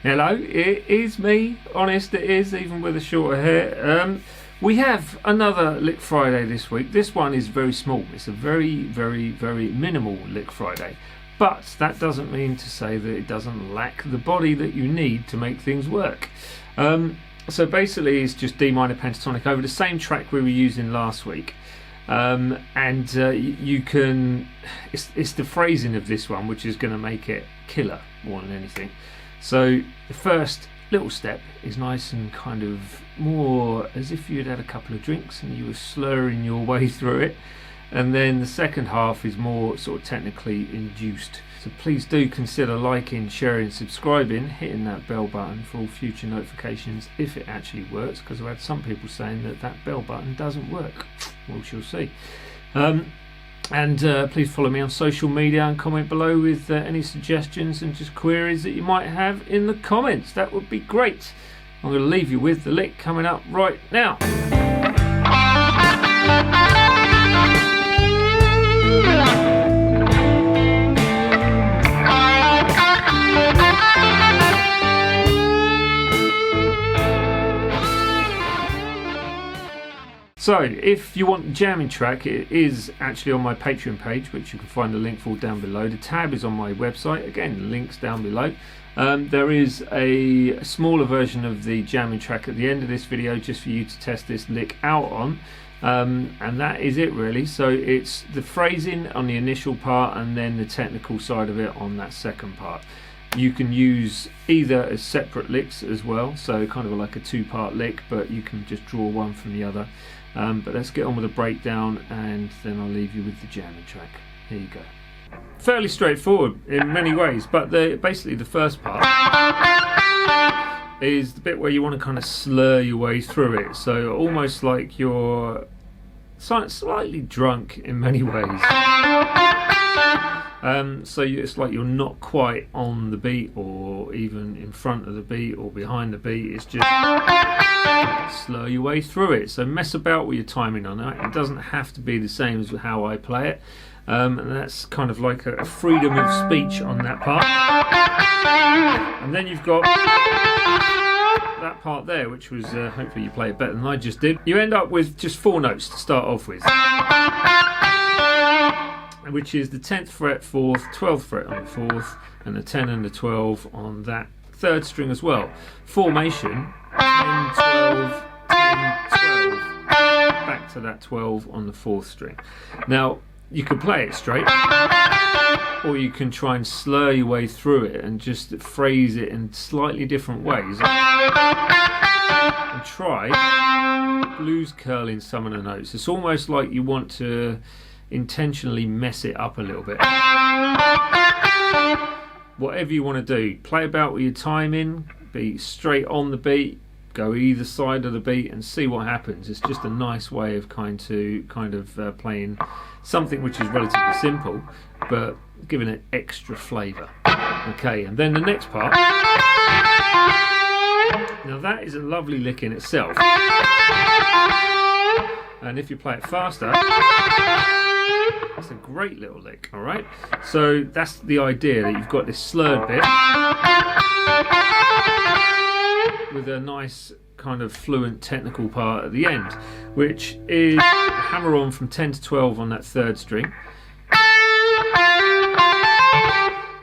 Hello, it is me. Honest, it is, even with a shorter hair. We have another Lick Friday this week. This one is very small. It's a very, very, very minimal Lick Friday. But that doesn't mean to say that it doesn't lack the body that you need to make things work. So basically it's just D minor pentatonic over the same track we were using last week. You can, it's the phrasing of this one which is going to make it killer more than anything. So the first little step is nice and kind of more as if you'd had a couple of drinks and you were slurring your way through it, and then the second half is more sort of technically induced. So please do consider liking, sharing, subscribing, hitting that bell button for all future notifications if it actually works, because I've had some people saying that that bell button doesn't work. Well, she'll see. Please follow me on social media and comment below with any suggestions and just queries that you might have in the comments. That would be great. I'm going to leave you with the lick coming up right now. So, if you want the jamming track, it is actually on my Pateeon page, which you can find the link for down below. The tab is on my website, again, links down below. There is a smaller version of the jamming track at the end of this video just for you to test this lick out on. And that is it really. So it's the phrasing on the initial part and then the technical side of it on that second part. You can use either as separate licks as well, so kind of like a two-part lick, but you can just draw one from the other. But let's get on with the breakdown and then I'll leave you with the jamming track. Here you go. Fairly straightforward in many ways, but basically the first part is the bit where you want to kind of slur your way through it, so almost like you're slightly drunk in many ways. It's like you're not quite on the beat or even in front of the beat or behind the beat. It's just slur your way through it. So mess about with your timing on it. It doesn't have to be the same as how I play it. And that's kind of like a freedom of speech on that part. And then you've got that part there, which was hopefully you play it better than I just did. You end up with just 4 notes to start off with, which is the 10th fret, 4th, 12th fret on the 4th, and the 10 and the 12 on that 3rd string as well. Formation 10, 12, 10, 12, back to that 12 on the 4th string. Now you can play it straight, or you can try and slur your way through it and just phrase it in slightly different ways and try blues curling some of the notes. It's almost like you want to intentionally mess it up a little bit. Whatever you want to do, play about with your timing, be straight on the beat, go either side of the beat and see what happens. It's just a nice way of kind of playing something which is relatively simple but giving it extra flavour. Okay, and then the next part, now that is a lovely lick in itself, and if you play it faster, it's a great little lick. Alright, so that's the idea, that you've got this slurred bit with a nice kind of fluent technical part at the end, which is hammer on from 10 to 12 on that 3rd string.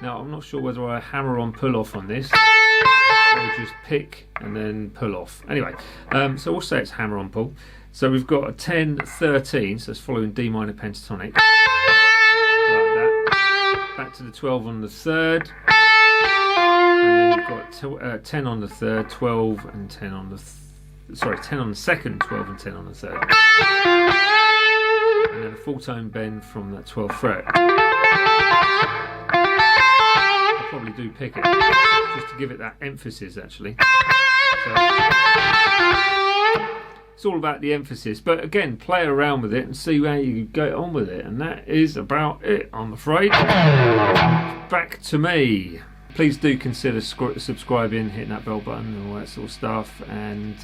Now I'm not sure whether I hammer on pull off on this or just pick and then pull off. Anyway, so we'll say it's hammer on pull. So we've got a 10, 13, so it's following D minor pentatonic, like that. Back to the 12 on the 3rd, and then you've got 10 on the 3rd, 12 and 10 on the 10 on the 2nd, 12 and 10 on the 3rd, and then a full tone bend from that 12th fret. I'll probably do pick it just to give it that emphasis actually. So, it's all about the emphasis, but again, play around with it and see how you get on with it, and that is about it, I'm afraid. Back to me. Please do consider subscribing, hitting that bell button and all that sort of stuff, and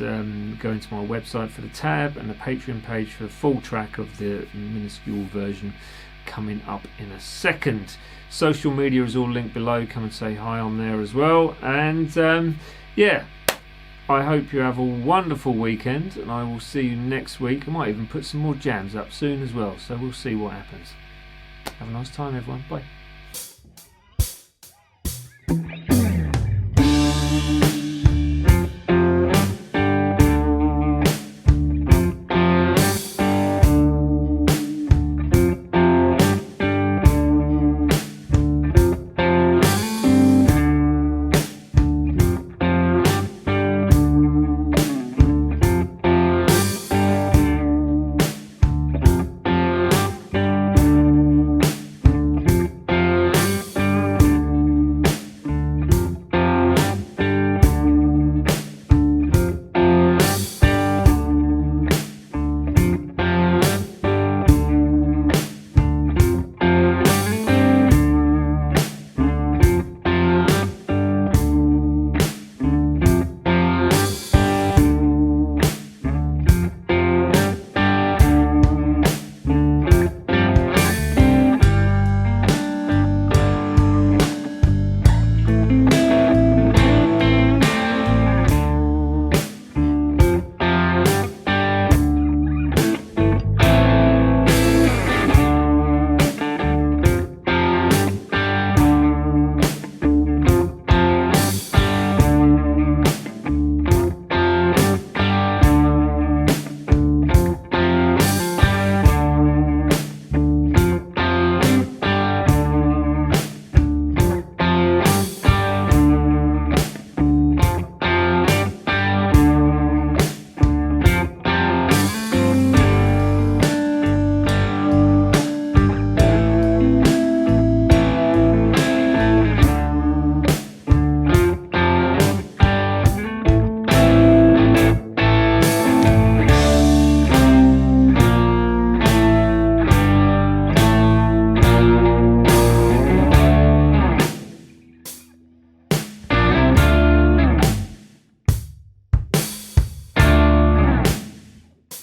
going to my website for the tab and the Pateeon page for the full track of the minuscule version coming up in a second. Social media is all linked below. Come and say hi on there as well. And yeah, I hope you have a wonderful weekend, and I will see you next week. I might even put some more jams up soon as well, so we'll see what happens. Have a nice time, everyone. Bye.